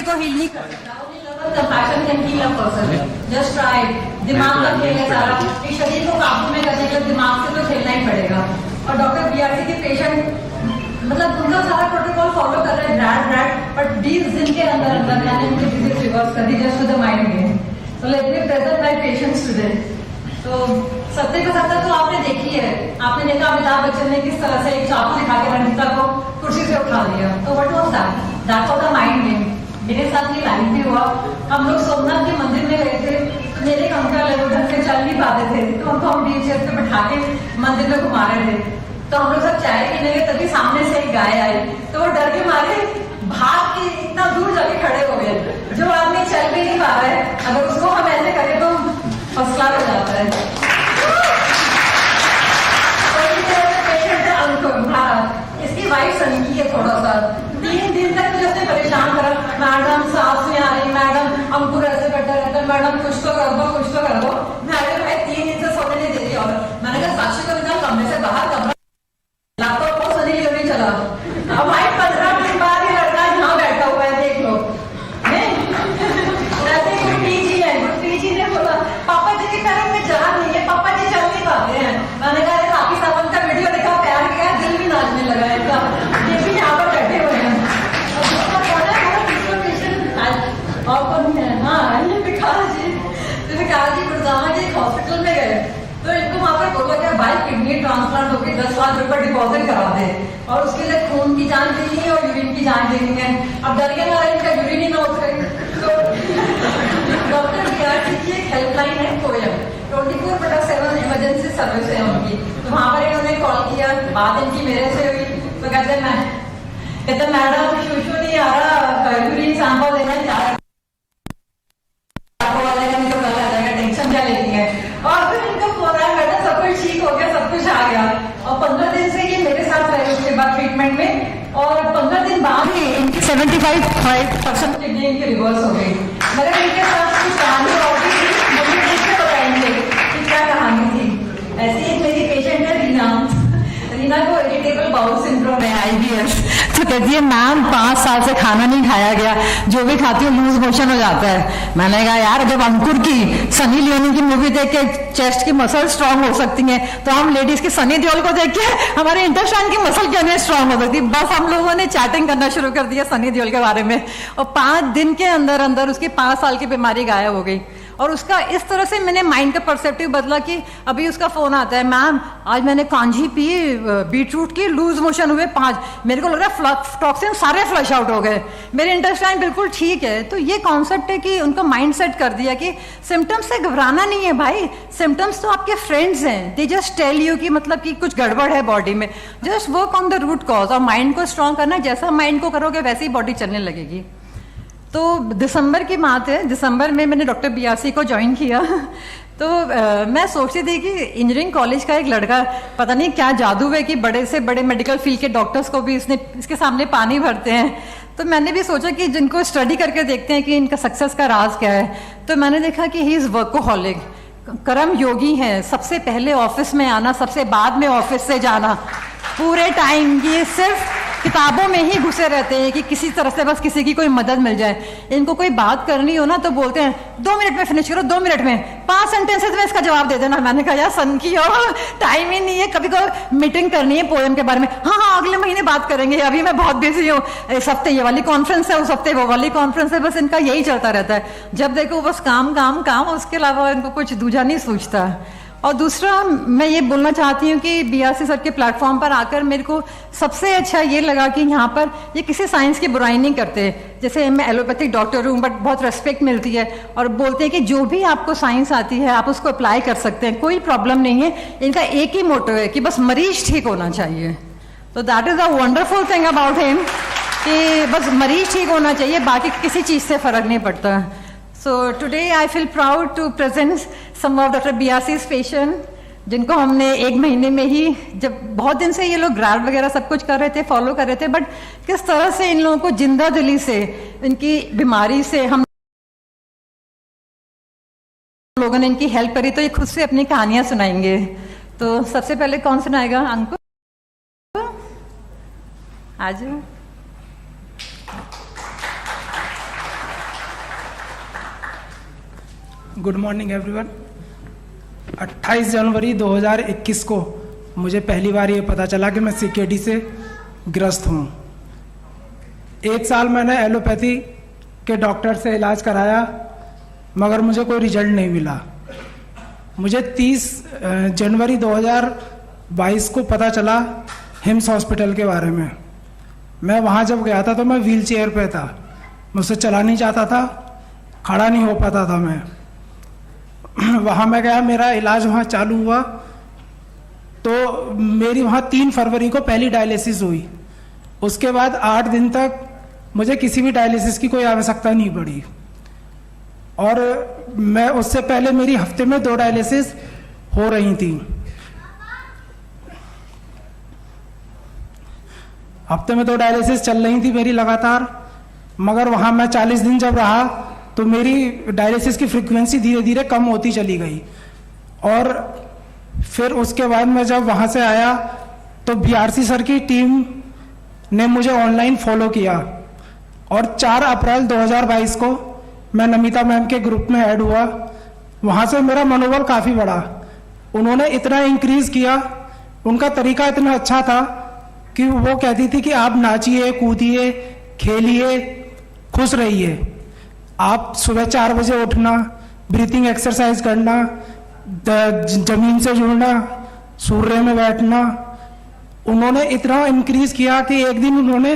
को हील नहीं कर सकता। Compassion can heal a person, just try. दिमाग का खेल है सारा, इस शरीर को काबू में करने के लिए दिमाग से तो खेलना ही पड़ेगा। और डॉक्टर बीआरसी के पेशेंट मतलब उनका सारा प्रोटोकॉल फॉलो कर रहे हैं ब्रैड बट 20 दिन के अंदर अंदर मैंने उनकी डिजीज रिवर्स कर दी just with the mind game. So let me present my patients today. तो सत्य का सत्ता तो आपने देखी है, आपने देखा अमिताभ बच्चन ने किस तरह से एक चाकू दिखा के रंजिता को कुर्सी से उठा दिया। तो what was that? That was the mind game. मेरे साथ ये लाइव भी हुआ। हम लोग सोमनाथ के मंदिर में गए थे, मेरे एक अंकल है वो ढंग से चल नहीं पाते थे, तो उनको हम व्हील चेयर पे बैठा के मंदिर में घुमा रहे थे। तो हम लोग सब चाय पीने गए, तभी सामने से एक गाय आई, तो वो डर के मारे भाग के इतना दूर जाके खड़े हो गए। जो आदमी चल भी नहीं पा रहा है, अगर उसको हम ऐसे करें तो फर्स्ट क्लास हो जाता है। पेशेंट है अंकुर, इसकी वाइफ सनकी है थोड़ा सा। 3 दिन तक मुझे उसने परेशान करा, मैडम सांस नहीं आ रही, मैडम अंकुर ऐसे बैठा रहता है, मैडम कुछ तो कर दो, कुछ तो कर दो। मैंने भाई 3 दिन से सोने नहीं दे रही। और मैंने कहा साक्षी को निकाल कमरे से बाहर, कमरा लैपटॉप को सनी लियोनी चला। अब भाई 15 दिन बाद ही लड़का यहाँ बैठा हुआ है, देख लो। ऐसे पीजी है, पीजी ने बोला पापा जी के पैरों में जान नहीं है, पापा जी चल नहीं पाते हैं। मैंने कहा राखी सावंत का वीडियो देखा, पैर गया, दिल भी नाचने लगा है इसका। ये भी यहाँ पर बैठे हुए हैं। और कौन है? हाँ, ये विकास जी। तो विकास जी गुड़गांव के एक हॉस्पिटल में गए, तो इनको वहां पर बोला गया भाई किडनी ट्रांसप्लांट होकर 10 लाख रुपए डिपॉजिट करा दे, और उसके लिए खून की जांच देनी है और यूरिन की जांच देनी है। अब डर के मारे इनका यूरिन ही ना उतरे। तो डॉक्टर बीआरसी की एक हेल्पलाइन है कोयम, 24/7 इमरजेंसी सर्विस है उनकी। तो वहां पर इन्होंने कॉल किया, बात इनकी मेरे से हुई। तो कहते मैडम शूशू नहीं आ रहा, यूरिन सैंपल लेना चाह रहा, टेंशन क्या लेती है। और फिर इनको फोन आया, मैडम सब कुछ ठीक हो गया, सब कुछ आ गया। और 15 दिन से ये मेरे साथ रहे उसके बाद ट्रीटमेंट में, और 15 दिन बाद ही इनकी 75% किडनी इनकी रिवर्स हो गई। मगर इनके साथ कुछ कहानी और भी थी, मुझे किससे बताएंगे कि क्या कहानी थी। ऐसी एक मेरी पेशेंट है रीना को इरिटेबल बाउल सिंड्रोम है, IBS। तो कहती है मैम 5 साल से खाना नहीं खाया गया, जो भी खाती हूँ लूज मोशन हो जाता है। मैंने कहा यार जब अंकुर की सनी लियोनी की मूवी देख के चेस्ट की मसल स्ट्रांग हो सकती है, तो हम लेडीज की सनी देओल को देख के हमारे इंटेस्टाइन की मसल क्यों नहीं स्ट्रांग हो सकती। बस हम लोगों ने चैटिंग करना शुरू कर दिया सनी देओल के बारे में, और 5 दिन के अंदर अंदर उसकी 5 साल की बीमारी गायब हो गई। और उसका इस तरह से मैंने माइंड का परसेप्टिव बदला कि अभी उसका फोन आता है, मैम आज मैंने कांजी पी, बीटरूट की, लूज मोशन हुए 5, मेरे को लग रहा है टॉक्सिन सारे फ्लश आउट हो गए, मेरे इंटेस्टाइन बिल्कुल ठीक है। तो ये कॉन्सेप्ट है कि उनका माइंड सेट कर दिया कि सिम्टम्स से घबराना नहीं है भाई, सिम्टम्स तो आपके फ्रेंड्स हैं, दे जस्ट टेल यू कि मतलब कि कुछ गड़बड़ है बॉडी में, just work on the root cause. और माइंड को स्ट्रांग करना, जैसा माइंड को करोगे वैसे ही बॉडी चलने लगेगी। तो दिसंबर की बात है, दिसंबर में मैंने डॉक्टर बीआरसी को ज्वाइन किया। तो मैं सोचती थी कि इंजीनियरिंग कॉलेज का एक लड़का, पता नहीं क्या जादू है कि बड़े से बड़े मेडिकल फील्ड के डॉक्टर्स को भी इसके सामने पानी भरते हैं। तो मैंने भी सोचा कि जिनको स्टडी करके देखते हैं कि इनका सक्सेस का राज क्या है। तो मैंने देखा कि ही इज़ वर्कोहॉलिक, कर्म योगी हैं, सबसे पहले ऑफिस में आना, सबसे बाद में ऑफिस से जाना, पूरे टाइम ये सिर्फ किताबों में ही घुसे रहते हैं कि किसी तरह से बस किसी की कोई मदद मिल जाए। इनको कोई बात करनी हो ना तो बोलते हैं 2 मिनट में फिनिश करो, 2 मिनट में 5 सेंटेंसेस में इसका जवाब दे देना। मैंने कहा यार सन की हो, टाइम ही नहीं है। कभी कभी मीटिंग करनी है पोएम के बारे में, हाँ अगले महीने बात करेंगे, अभी मैं बहुत बिजी हूँ, इस हफ्ते ये वाली कॉन्फ्रेंस है, उस हफ्ते वो वाली कॉन्फ्रेंस है। बस इनका यही चलता रहता है, जब देखो बस काम काम काम, उसके अलावा इनको कुछ दूजा नहीं सूझता। और दूसरा मैं ये बोलना चाहती हूँ कि बीआरसी सर के प्लेटफॉर्म पर आकर मेरे को सबसे अच्छा ये लगा कि यहाँ पर ये किसी साइंस की बुराई नहीं करते। जैसे मैं एलोपैथिक डॉक्टर हूँ बट बहुत रेस्पेक्ट मिलती है, और बोलते हैं कि जो भी आपको साइंस आती है आप उसको अप्लाई कर सकते हैं, कोई प्रॉब्लम नहीं है। इनका एक ही मोटो है कि बस मरीज ठीक होना चाहिए। तो that is a wonderful thing about him कि बस मरीज ठीक होना चाहिए, बाकी किसी चीज़ से फ़र्क नहीं पड़ता। So today I feel proud to present some of Dr. BRC's patient, जिनको हमने 1 महीने में ही, जब बहुत दिन से ये लोग ग्रैड वगैरह सब कुछ कर रहे थे, फॉलो कर रहे थे, बट किस तरह से इन लोगों को जिंदा दिली से इनकी बीमारी से हम लोगों ने इनकी हेल्प करी। तो ये खुद से अपनी कहानियां सुनाएंगे। तो सबसे पहले कौन सुनाएगा? अंकुर आज गुड मॉर्निंग एवरीवन। 28 जनवरी 2021 को मुझे पहली बार ये पता चला कि मैं CKD से ग्रस्त हूँ। 1 साल मैंने एलोपैथी के डॉक्टर से इलाज कराया, मगर मुझे कोई रिजल्ट नहीं मिला। मुझे 30 जनवरी 2022 को पता चला हिम्स हॉस्पिटल के बारे में। मैं वहाँ जब गया था तो मैं व्हील चेयर पे था, मुझसे चला नहीं जाता था, खड़ा नहीं हो पाता था मैं। वहाँ मैं गया, मेरा इलाज वहाँ चालू हुआ तो मेरी वहाँ 3 फरवरी को पहली डायलिसिस हुई। उसके बाद 8 दिन तक मुझे किसी भी डायलिसिस की कोई आवश्यकता नहीं पड़ी, और मैं उससे पहले मेरी हफ्ते में 2 डायलिसिस हो रही थी। हफ्ते में 2 डायलिसिस चल रही थी मेरी लगातार, मगर वहाँ मैं 40 दिन जब रहा तो मेरी डायलिसिस की फ्रीक्वेंसी धीरे धीरे कम होती चली गई। और फिर उसके बाद मैं जब वहाँ से आया तो BRC सर की टीम ने मुझे ऑनलाइन फॉलो किया, और 4 अप्रैल 2022 को मैं नमिता मैम के ग्रुप में ऐड हुआ। वहाँ से मेरा मनोबल काफ़ी बढ़ा। उन्होंने इतना इंक्रीज किया, उनका तरीका इतना अच्छा था कि वो कहती थी कि आप नाचिए, कूदिए, खेलिए, खुश रहिए। आप सुबह 4 बजे उठना, ब्रीथिंग एक्सरसाइज करना, जमीन से जुड़ना, सूर्य में बैठना। उन्होंने इतना इंक्रीज किया कि एक दिन उन्होंने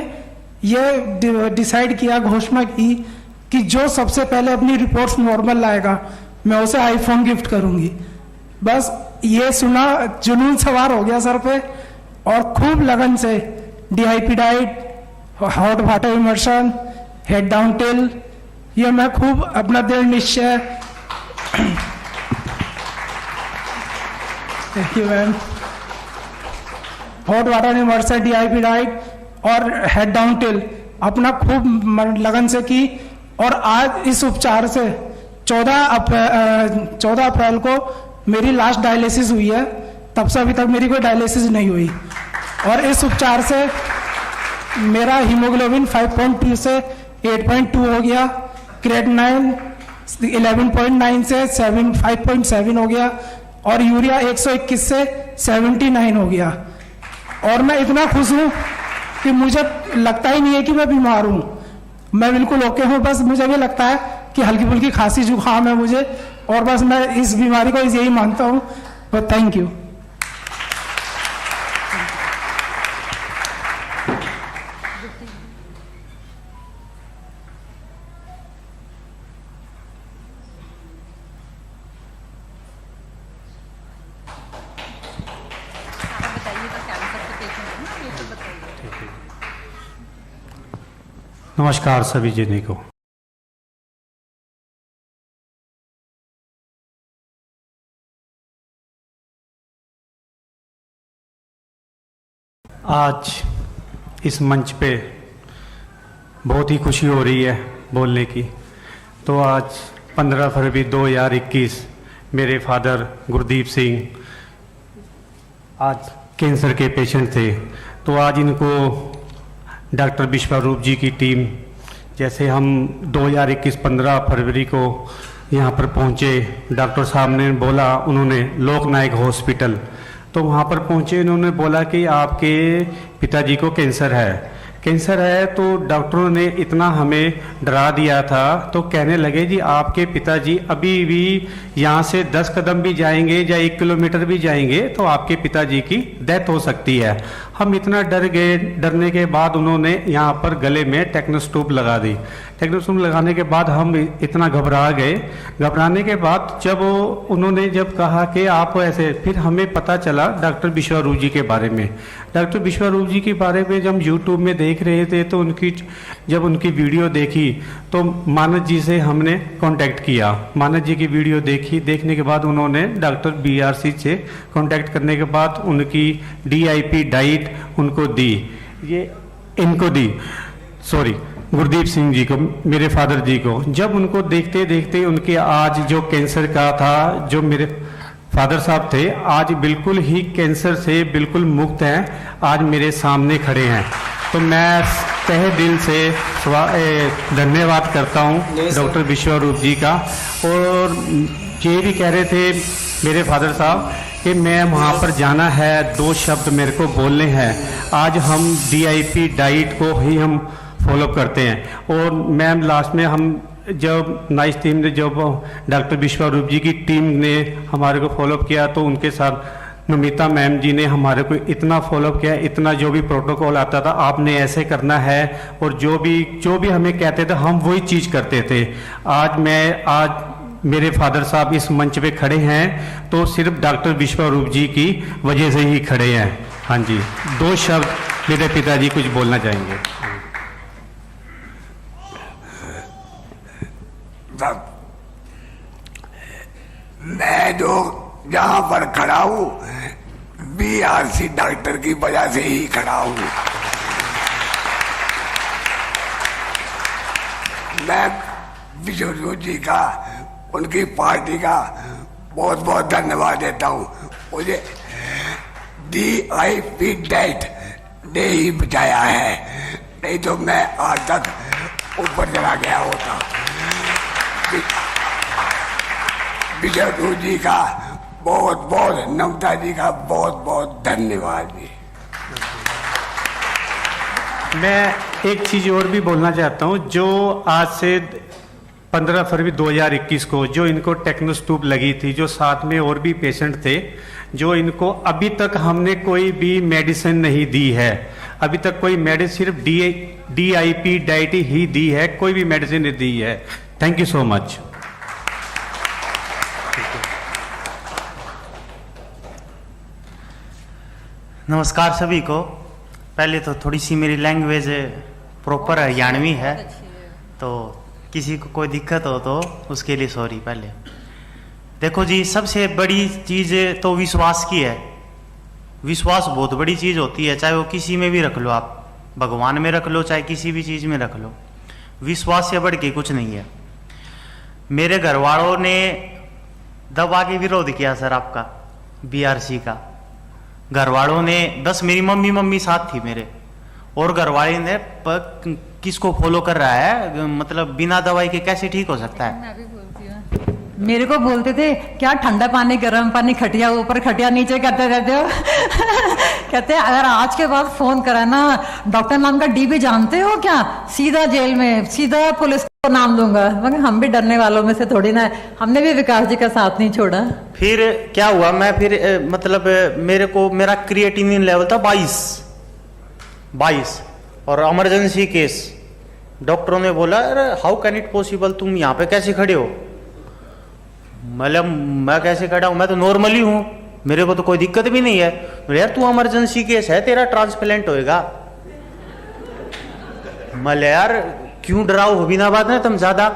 ये डिसाइड किया, घोषणा की कि जो सबसे पहले अपनी रिपोर्ट्स नॉर्मल लाएगा मैं उसे आईफोन गिफ्ट करूंगी। बस ये सुना, जुनून सवार हो गया सर पे, और खूब लगन से DIP diet, hot water immersion, head down till, ये मैं खूब अपना दृढ़ निश्चय thank you ma'am, hot water immersion, DIP diet और हेड डाउन टिल अपना खूब लगन से की। और आज इस उपचार से 14 अप्रैल को मेरी लास्ट डायलिसिस हुई है। तब से अभी तक मेरी कोई डायलिसिस नहीं हुई, और इस उपचार से मेरा हीमोग्लोबिन 5.2 से 8.2 हो गया, क्रेटिनाइन 11.9 से 5.7 हो गया, और यूरिया 121 से 79 हो गया। और मैं इतना खुश हूँ कि मुझे लगता ही नहीं है कि मैं बीमार हूँ। मैं बिल्कुल ओके हूँ। बस मुझे भी लगता है कि हल्की फुल्की खांसी जुकाम है मुझे, और बस मैं इस बीमारी को यही मानता हूँ। तो थैंक यू। नमस्कार सभी जने को। आज इस मंच पे बहुत ही खुशी हो रही है बोलने की। तो आज 15 फरवरी 2021 मेरे फादर गुरदीप सिंह आज कैंसर के पेशेंट थे। तो आज इनको डॉक्टर विश्वरूप जी की टीम, जैसे हम 2021 15 फरवरी को यहाँ पर पहुँचे, डॉक्टर साहब ने बोला, उन्होंने लोकनायक हॉस्पिटल, तो वहाँ पर पहुँचे, उन्होंने बोला कि आपके पिताजी को कैंसर है। तो डॉक्टरों ने इतना हमें डरा दिया था, तो कहने लगे जी आपके पिताजी अभी भी यहाँ से 10 कदम भी जाएंगे या 1 किलोमीटर भी जाएंगे तो आपके पिताजी की डेथ हो सकती है। हम इतना डर गए। डरने के बाद उन्होंने यहाँ पर गले में टेटनस ट्यूब लगा दी। टेटनस ट्यूब लगाने के बाद हम इतना घबरा गए। घबराने के बाद जब उन्होंने जब कहा कि आप ऐसे, फिर हमें पता चला डॉक्टर विश्वरूप जी के बारे में। डॉक्टर विश्वरूप जी के बारे में जब यूट्यूब में देख रहे थे तो जब उनकी वीडियो देखी तो मानस जी से हमने कांटेक्ट किया। मानस जी की वीडियो देखी, देखने के बाद उन्होंने डॉक्टर BRC से कांटेक्ट करने के बाद उनकी DIP डाइट उनको दी, गुरदीप सिंह जी को, मेरे फादर जी को। जब उनको देखते देखते उनके आज जो कैंसर का था, जो मेरे फादर साहब थे, आज बिल्कुल ही कैंसर से बिल्कुल मुक्त हैं, आज मेरे सामने खड़े हैं। तो मैं तहे दिल से धन्यवाद करता हूँ डॉक्टर विश्वरूप जी का। और ये भी कह रहे थे मेरे फादर साहब कि मैं वहाँ पर जाना है, 2 शब्द मेरे को बोलने हैं। आज हम DIP डाइट को ही हम फॉलो करते हैं। और मैम लास्ट में हम जब नाइस टीम ने जब डॉक्टर विश्वरूप जी की टीम ने हमारे को फॉलोअप किया तो उनके साथ नमिता मैम जी ने हमारे को इतना फॉलोअप किया, इतना जो भी प्रोटोकॉल आता था आपने ऐसे करना है, और जो भी हमें कहते थे हम वही चीज़ करते थे। आज मेरे फादर साहब इस मंच पे खड़े हैं तो सिर्फ डॉक्टर विश्वरूप जी की वजह से ही खड़े हैं। हाँ जी, 2 शब्द मेरे पिताजी कुछ बोलना चाहेंगे। मैं जो यहाँ पर खड़ा हूँ BRC डॉक्टर की वजह से ही खड़ा हूँ। मैं विश्वरूप जी का, उनकी पार्टी का बहुत बहुत धन्यवाद देता हूँ। मुझे DIP डाइट ने ही बचाया है, नहीं तो मैं आज तक ऊपर चला गया होता। विश्वरूप जी का बहुत बहुत, नमिता जी का बहुत बहुत धन्यवाद जी। मैं एक चीज़ और भी बोलना चाहता हूँ। जो आज से 15 फरवरी 2021 को जो इनको टेक्नोस्टूब लगी थी, जो साथ में और भी पेशेंट थे, जो इनको अभी तक हमने कोई भी मेडिसिन नहीं दी है। अभी तक कोई मेडिसिन, सिर्फ DIP डाइट ही दी है, कोई भी मेडिसिन नहीं दी है। Thank you so much. नमस्कार सभी को। पहले तो थोड़ी सी मेरी लैंग्वेज प्रॉपर हरियाणवी है, तो किसी को कोई दिक्कत हो तो उसके लिए सॉरी। पहले देखो जी, सबसे बड़ी चीज़ तो विश्वास की है। विश्वास बहुत बड़ी चीज़ होती है, चाहे वो किसी में भी रख लो, आप भगवान में रख लो, चाहे किसी भी चीज़ में रख लो। विश्वास से बढ़ के कुछ नहीं है। मेरे घर वालों ने दवा के विरोध किया सर, आपका BRC का। घर वालों ने 10, मेरी मम्मी साथ थी मेरे, और घर वाले ने किसको फॉलो कर रहा है, मतलब बिना दवाई के कैसे ठीक हो सकता है। मैं भी बोलती हूँ। मेरे को बोलते थे क्या ठंडा पानी गर्म पानी, खटिया ऊपर खटिया नीचे करते रहते हो। कहते अगर आज के बाद फोन करा ना, डॉक्टर नाम का DB जानते हो क्या, सीधा जेल में, सीधा पुलिस को नाम दूंगा। मगर हम भी डरने वालों में से थोड़ी ना, हमने भी विकास जी का साथ नहीं छोड़ा। फिर क्या हुआ, मैं फिर मतलब मेरा क्रिएटिनिन लेवल था 22 और इमरजेंसी केस। डॉक्टरों ने बोला अरे हाउ कैन इट पॉसिबल, तुम यहाँ पे कैसे खड़े हो। मतलब मैं कैसे खड़ा हूँ, मैं तो नॉर्मली हूँ, मेरे को तो कोई दिक्कत भी नहीं है। बोले यार तू इमरजेंसी केस है, तेरा ट्रांसप्लांट होएगा। मैं यार क्यों डराओ हो बिना बात ना, तुम ज्यादा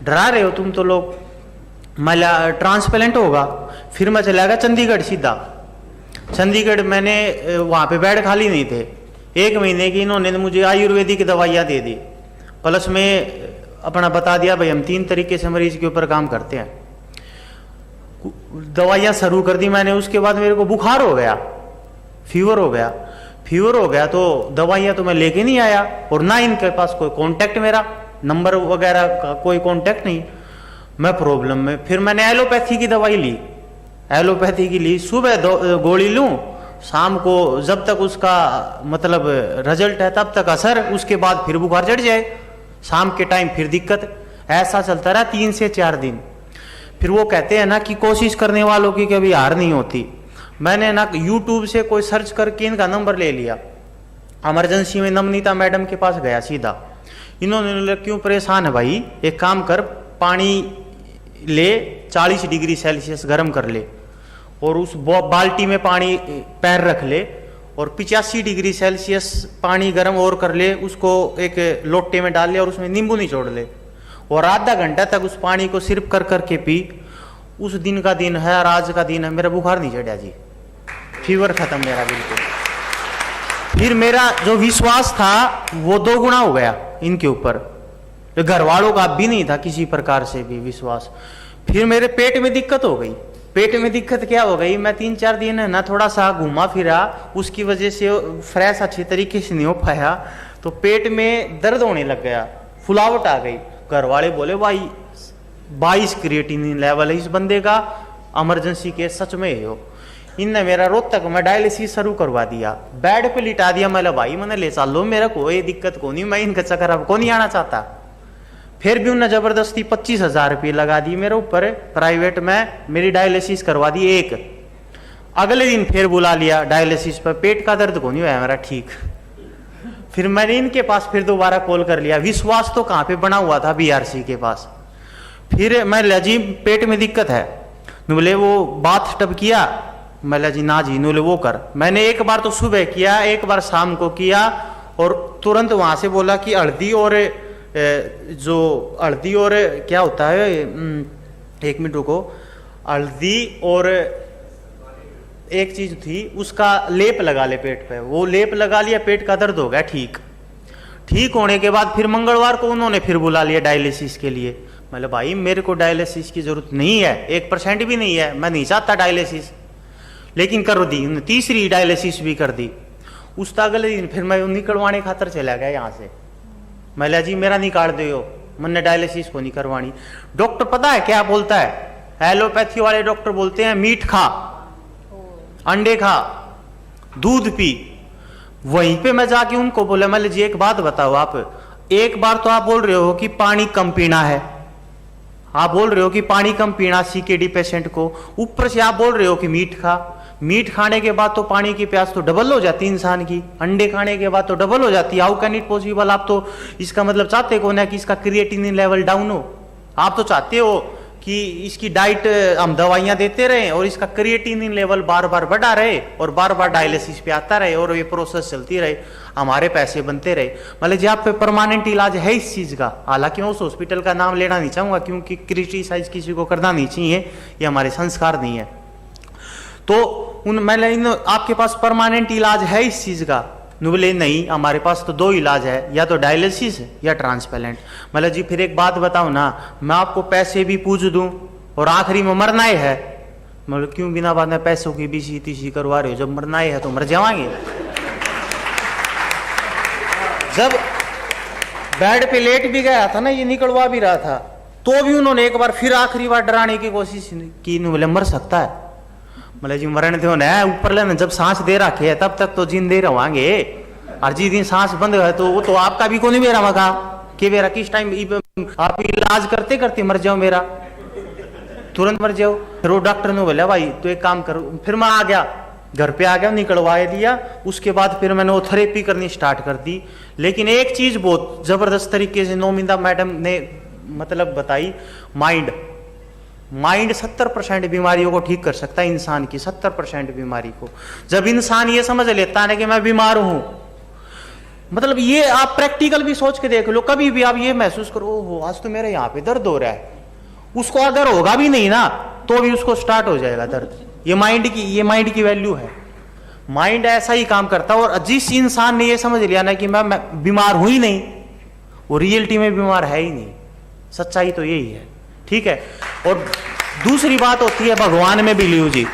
डरा रहे हो तुम तो लोग। मैं ट्रांसप्लांट होगा। फिर मैं चला गया चंडीगढ़ सीधा। चंडीगढ़ मैंने वहाँ पे बेड खाली नहीं थे, 1 महीने की इन्होंने मुझे आयुर्वेदिक दवाइयाँ दे दी, प्लस में अपना बता दिया भाई हम 3 तरीके से मरीज के ऊपर काम करते हैं। दवाइयाँ शुरू कर दी मैंने। उसके बाद मेरे को बुखार हो गया, फीवर हो गया तो दवाइयाँ तो मैं लेके नहीं आया, और ना इनके पास कोई कांटेक्ट, मेरा नंबर वगैरह का कोई कांटेक्ट नहीं। मैं प्रॉब्लम में, फिर मैंने एलोपैथी की दवाई ली। एलोपैथी की ली, सुबह गोली लूं, शाम को जब तक उसका मतलब रिजल्ट है तब तक असर, उसके बाद फिर बुखार चढ़ जाए, शाम के टाइम फिर दिक्कत। ऐसा चलता रहा 3 से 4 दिन। फिर वो कहते हैं ना कि कोशिश करने वालों की कभी हार नहीं होती। मैंने ना यूट्यूब से कोई सर्च करके इनका नंबर ले लिया, इमरजेंसी में नमनीता मैडम के पास गया सीधा। इन्होंने बोला क्यों परेशान है भाई, एक काम कर, पानी ले 40 डिग्री सेल्सियस गर्म कर ले, और उस बाल्टी में पानी पैर रख ले, और 85 डिग्री सेल्सियस पानी गर्म और कर ले, उसको एक लोटे में डाल ले, और उसमें नींबू निचोड़ ले, और आधा घंटा तक उस पानी को सिर्फ कर करके पी। उस दिन का दिन है और आज का दिन है, मेरा बुखार नहीं चढ़ा जी, फीवर खत्म मेरा बिल्कुल। फिर मेरा जो विश्वास था वो 2 गुना हो गया इनके ऊपर। घर वालों का भी नहीं था किसी प्रकार से भी विश्वास। फिर मेरे पेट में दिक्कत हो गई, पेट में दिक्कत क्या हो गई, मैं 3-4 दिन है ना थोड़ा सा घूमा फिरा, उसकी वजह से फ्रेश अच्छी तरीके से नहीं हो पाया, तो पेट में दर्द होने लग गया, फुलावट आ गई। घर वाले बोले भाई 22 क्रिएटिनिन लेवल है इस बंदे का, इमरजेंसी केस सच में है हो। इनने मेरा रोहतक में डायलिसिस शुरू करवा दिया, बेड पे लिटा दिया। मैं भाई मैंने ले चलो, मेरा कोई दिक्कत को नहीं, मैं इनका चक्कर अब को नहीं आना चाहता। फिर भी उन्हें जबरदस्ती 25,000 रुपये लगा दी मेरे ऊपर, प्राइवेट में मेरी डायलिसिस करवा दी एक। अगले दिन फिर बुला लिया डायलिसिस पर, पेट का दर्द को नहीं हुआ मेरा ठीक। फिर मैंने इनके पास फिर दोबारा कॉल कर लिया, विश्वास तो कहाँ पे बना हुआ था, BRC के पास। फिर मैं लिया जी पेट में दिक्कत है, बोले वो बाथ टब किया, मैं लिया जी ना जी, बोले वो कर। मैंने एक बार तो सुबह किया, एक बार शाम को किया, और तुरंत वहां से बोला कि हल्दी और जो हल्दी और क्या होता है, 1 मिनट रुको, हल्दी और एक चीज थी उसका लेप लगा ले पेट पे, वो लेप लगा लिया, पेट का दर्द हो गया ठीक। ठीक होने के बाद फिर मंगलवार को उन्होंने फिर बुला लिया डायलिसिस के लिए। मतलब भाई मेरे को डायलिसिस की जरूरत नहीं है, 1% भी नहीं है, मैं नहीं चाहता डायलिसिस, लेकिन कर दी उन्होंने, तीसरी डायलिसिस भी कर दी। उस अगले दिन फिर मैं निकलवाने खातर चला गया यहाँ से, मैं लिया जी मेरा निकाल दो, मैंने डायलिसिस को नहीं करवानी। डॉक्टर पता है क्या बोलता है, एलोपैथी वाले डॉक्टर बोलते हैं मीट खा, अंडे खा, दूध पी। वहीं पे मैं जाके उनको बोला, मैं जी एक बात बताओ, आप एक बार तो आप बोल रहे हो कि पानी कम पीना है, आप बोल रहे हो कि पानी कम पीना CKD पेशेंट को, ऊपर से आप बोल रहे हो कि मीट खा। मीट खाने के बाद तो पानी की प्यास तो डबल हो जाती है इंसान की, अंडे खाने के बाद तो डबल हो जाती है। How can it possible? आप तो इसका मतलब चाहते हो ना कि इसका क्रिएटिनिन लेवल डाउन हो, आप तो चाहते हो कि इसकी डाइट हम दवाइयां देते रहे और इसका क्रिएटिनिन लेवल बार बार बढ़ा रहे और बार बार डायलिसिस पे आता रहे और ये प्रोसेस चलती रहे, हमारे पैसे बनते रहे। मतलब जी आप पे परमानेंट इलाज है इस चीज का। हालांकि मैं उस हॉस्पिटल का नाम लेना नहीं चाहूंगा क्योंकि क्रिटिसाइज किसी को करना नहीं चाहिए, ये हमारे संस्कार नहीं है। तो मैंने आपके पास परमानेंट इलाज है इस चीज का? बोले नहीं, हमारे पास तो 2 इलाज है, या तो डायलिसिस या ट्रांसप्लांट। मतलब जी फिर एक बात बताओ ना, मैं आपको पैसे भी पूछ दूं और आखिरी में मरना ही है, मतलब क्यों बिना बाद में पैसों की BC-TC करवा रहे हो? जब मरना ही है तो मर जाएंगे। जब बेड पे लेट भी गया था ना, ये निकलवा भी रहा था, तो भी उन्होंने एक बार फिर आखिरी बार डराने की कोशिश की, बोले मर सकता है। मतलब जी मरण दो ना, ऊपर लेना जब सांस दे रखे है तब तक तो जिंदे रहोगे, और जिस दिन सांस बंद है तो वो तो आपका भी कोई नहीं मेरा मका कि मेरा किस टाइम आप इलाज करते करते मर जाओ, मेरा तुरंत मर जाओ। फिर वो डॉक्टर ने बोला भाई तो एक काम करो, फिर मैं आ गया, घर पे आ गया, निकलवा लिया। उसके बाद फिर मैंने वो थेरेपी करनी स्टार्ट कर दी। लेकिन एक चीज बहुत जबरदस्त तरीके से नौमिंदा मैडम ने मतलब बताई, माइंड 70% बीमारियों को ठीक कर सकता है, इंसान की 70% बीमारी को। जब इंसान ये समझ लेता है कि मैं बीमार हूं, मतलब ये आप प्रैक्टिकल भी सोच के देख लो, कभी भी आप ये महसूस करो ओहो आज तो मेरे यहाँ पे दर्द हो रहा है, उसको अगर होगा भी नहीं ना तो भी उसको स्टार्ट हो जाएगा दर्द। ये माइंड की वैल्यू है, माइंड ऐसा ही काम करता है। और जिस इंसान ने ये समझ लिया ना कि मैं बीमार हूं ही नहीं, वो रियलिटी में बीमार है ही नहीं, सच्चाई तो यही है, ठीक है। और दूसरी बात होती है भगवान में बिलीव जी।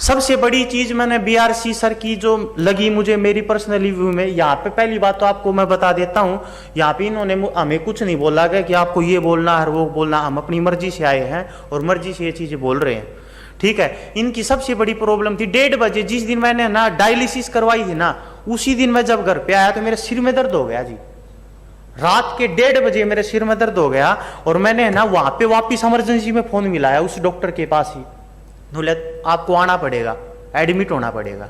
सबसे बड़ी चीज मैंने BRC सर की जो लगी मुझे मेरी पर्सनल रिव्यू में, यहाँ पे पहली बात तो आपको मैं बता देता हूँ, यहाँ पे इन्होंने हमें कुछ नहीं बोला गया कि आपको ये बोलना है वो बोलना, हम अपनी मर्जी से आए हैं और मर्जी से ये चीजें बोल रहे हैं, ठीक है। इनकी सबसे बड़ी प्रॉब्लम थी 1:30 बजे, जिस दिन मैंने ना डायलिसिस करवाई थी ना, उसी दिन मैं जब घर पे आया तो मेरे सिर में दर्द हो गया जी। रात के 1:30 बजे मेरे सिर में दर्द हो गया और मैंने ना वहां पे वापिस इमरजेंसी में फोन मिलाया उस डॉक्टर के पास ही, बोले आपको आना पड़ेगा, एडमिट होना पड़ेगा।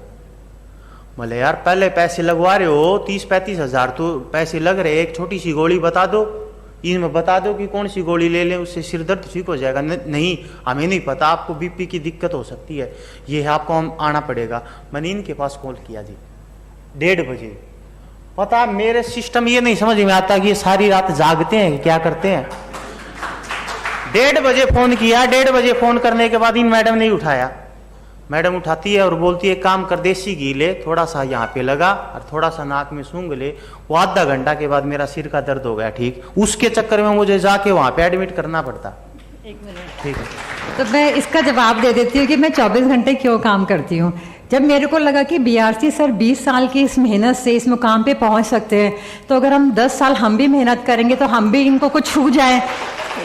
बोले यार पहले पैसे लगवा रहे हो 30-35 हजार तो पैसे लग रहे, एक छोटी सी गोली बता दो, इनमें बता दो कि कौन सी गोली ले लें उससे सिर दर्द ठीक हो जाएगा। नहीं हमें नहीं पता, आपको BP की दिक्कत हो सकती है, ये है आपको आना पड़ेगा। मैंने इनके पास कॉल किया जी 1:30 बजे। पता मेरे सिस्टम ये नहीं समझ में आता कि ये सारी रात जागते हैं क्या करते हैं। 1:30 बजे फोन किया, 1:30 बजे फोन करने के बाद इन मैडम ने उठाया। मैडम उठाती है और बोलती है काम कर, देसी घी ले, थोड़ा सा यहाँ पे लगा और थोड़ा सा नाक में सूंघ ले। वो आधा घंटा के बाद मेरा सिर का दर्द हो गया ठीक। उसके चक्कर में मुझे जाके वहां पे एडमिट करना पड़ता। एक मिनट। ठीक है। तो मैं इसका जवाब दे देती हूँ कि मैं 24 घंटे क्यों काम करती हूँ। जब मेरे को लगा कि बीआरसी सर 20 साल की इस मेहनत से इस मुकाम पे पहुँच सकते हैं, तो अगर हम 10 साल हम भी मेहनत करेंगे तो हम भी इनको कुछ छू जाए।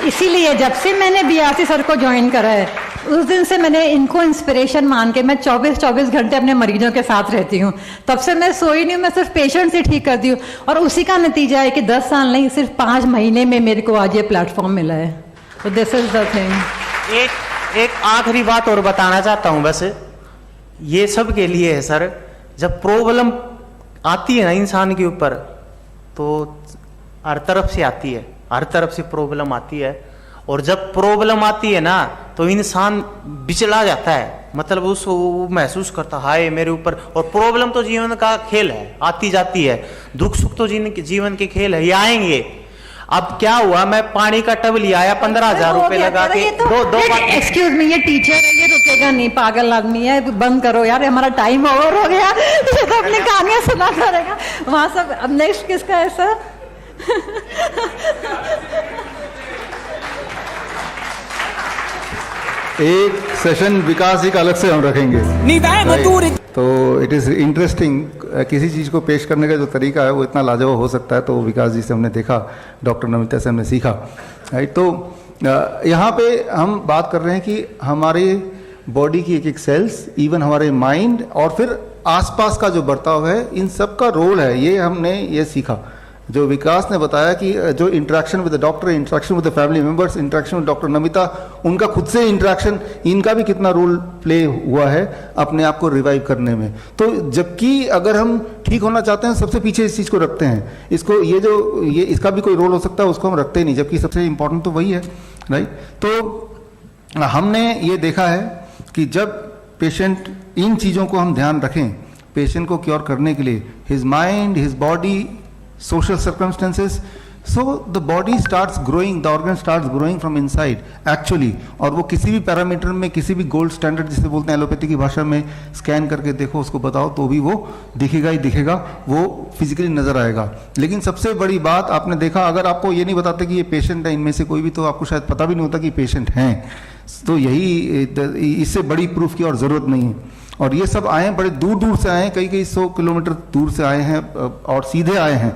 इसीलिए जब से मैंने बीआरसी सर को ज्वाइन करा है, उस दिन से मैंने इनको इंस्पिरेशन मान के मैं 24 घंटे अपने मरीजों के साथ रहती हूँ। तब से मैं सोई नहीं हूँ, मैं सिर्फ पेशेंट से ठीक करती हूँ, और उसी का नतीजा है कि 10 साल नहीं, सिर्फ 5 महीने में मेरे को आज ये प्लेटफॉर्म मिला है। तो दिस इज द थिंग। एक आखिरी बात और बताना चाहता हूं, बस ये सब के लिए है सर। जब प्रॉब्लम आती है ना इंसान के ऊपर, तो हर तरफ से आती है, हर तरफ से प्रॉब्लम आती है। और जब प्रॉब्लम आती है ना, तो इंसान बिचला जाता है, मतलब उसको महसूस करता है हाय मेरे ऊपर। और प्रॉब्लम तो जीवन का खेल है, आती जाती है। दुख सुख तो जीवन के खेल है, ये आएंगे। अब क्या हुआ, मैं पानी का टब लिया आया 15,000 रुपए लगा के। एक्सक्यूज मी, ये टीचर है, ये रुकेगा नहीं, पागल आदमी है, बंद करो यार, हमारा टाइम ओवर हो गया। ये तो अपनी कहानियां सुना करेगा वहां सब। अब नेक्स्ट किसका है सर? एक सेशन विकास जी का अलग से हम रखेंगे। तो इट इज़ इंटरेस्टिंग, किसी चीज़ को पेश करने का जो तरीका है वो इतना लाजवाब हो सकता है। तो विकास जी से हमने देखा, डॉक्टर नमिता से हमने सीखा। राइट, तो यहाँ पे हम बात कर रहे हैं कि हमारे बॉडी की एक एक सेल्स, इवन हमारे माइंड और फिर आसपास का जो बर्ताव है, इन सब का रोल है। ये हमने ये सीखा। जो विकास ने बताया कि जो interaction with the doctor, interaction with the family members, interaction with doctor Namita, उनका खुद से इंटरेक्शन, इनका भी कितना रोल प्ले हुआ है अपने आप को रिवाइव करने में। तो जबकि अगर हम ठीक होना चाहते हैं, सबसे पीछे इस चीज़ को रखते हैं, इसको ये इसका भी कोई रोल हो सकता है, उसको हम रखते ही नहीं, जबकि सबसे इंपॉर्टेंट तो वही है। राइट, तो हमने ये देखा है कि जब पेशेंट, इन चीज़ों को हम ध्यान रखें पेशेंट को क्योर करने के लिए, his mind, his body, social circumstances, so the body starts growing, the organ starts growing from inside actually। और वो किसी भी पैरामीटर में, किसी भी गोल्ड स्टैंडर्ड जिसे बोलते हैं एलोपैथी की भाषा में, स्कैन करके देखो, उसको बताओ, तो भी वो दिखेगा ही दिखेगा, वो फिजिकली नजर आएगा। लेकिन सबसे बड़ी बात आपने देखा, अगर आपको ये नहीं बताते कि ये पेशेंट है इनमें से कोई भी, तो आपको शायद पता भी नहीं होता कि पेशेंट हैं। तो यही, इससे बड़ी प्रूफ की और ज़रूरत नहीं है। और ये सब आए हैं, बड़े दूर दूर से आए हैं, कई 100 किलोमीटर दूर से आए हैं और सीधे आए हैं।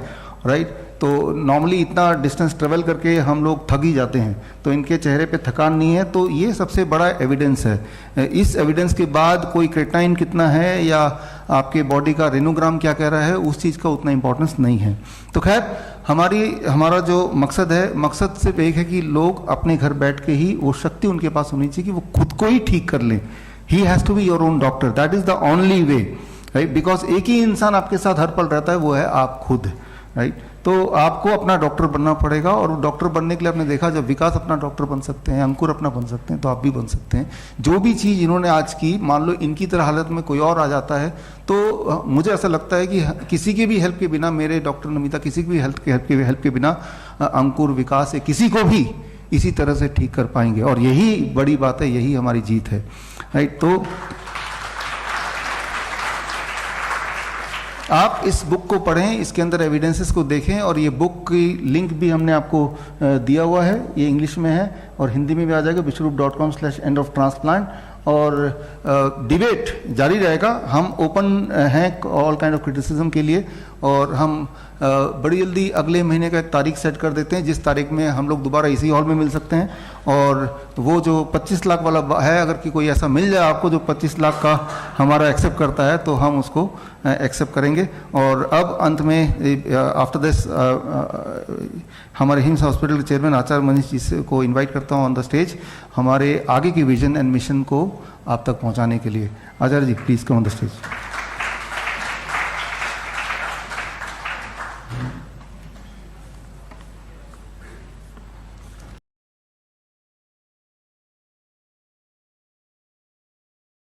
राइट, तो नॉर्मली इतना डिस्टेंस ट्रेवल करके हम लोग थक ही जाते हैं, तो इनके चेहरे पे थकान नहीं है। तो ये सबसे बड़ा एविडेंस है। इस एविडेंस के बाद कोई क्रेटाइन कितना है या आपके बॉडी का रेनोग्राम क्या कह रहा है, उस चीज़ का उतना इंपॉर्टेंस नहीं है। तो खैर, हमारा जो मकसद है, मकसद सिर्फ एक है कि लोग अपने घर बैठ के ही, वो शक्ति उनके पास होनी चाहिए कि वो खुद को ही ठीक कर लें। He has to be your own doctor. That is the only way, right? Because एक ही इंसान आपके साथ हर पल रहता है, वो है आप खुद। राइट, तो आपको अपना डॉक्टर बनना पड़ेगा। और डॉक्टर बनने के लिए आपने देखा, जब विकास अपना डॉक्टर बन सकते हैं, अंकुर अपना बन सकते हैं, तो आप भी बन सकते हैं। जो भी चीज़ इन्होंने आज की, मान लो इनकी तरह हालत में कोई और आ जाता है, तो मुझे ऐसा लगता है कि किसी के भी हेल्प के बिना, मेरे डॉक्टर नमिता, किसी की भी हेल्प के बिना अंकुर, विकास से किसी को भी इसी तरह से ठीक कर पाएंगे। और यही बड़ी बात है, यही हमारी जीत है। राइट, तो आप इस बुक को पढ़ें, इसके अंदर एविडेंसेस को देखें, और ये बुक की लिंक भी हमने आपको दिया हुआ है। ये इंग्लिश में है और हिंदी में भी आ जाएगा, विश्वरूप.com/end of transplant। और डिबेट जारी रहेगा। हम ओपन हैं ऑल काइंड ऑफ क्रिटिसिज्म के लिए, और हम बड़ी जल्दी अगले महीने का एक तारीख सेट कर देते हैं, जिस तारीख में हम लोग दोबारा इसी हॉल में मिल सकते हैं। और वो जो 25 लाख वाला है, अगर कि कोई ऐसा मिल जाए आपको जो 25 लाख का हमारा एक्सेप्ट करता है, तो हम उसको एक्सेप्ट करेंगे। और अब अंत में आफ्टर दिस हमारे हिम्स हॉस्पिटल के चेयरमैन आचार्य मनीष जी को इन्वाइट करता हूँ ऑन द स्टेज, हमारे आगे की विजन एंड मिशन को आप तक पहुँचाने के लिए। Acharya ji, please come on the stage.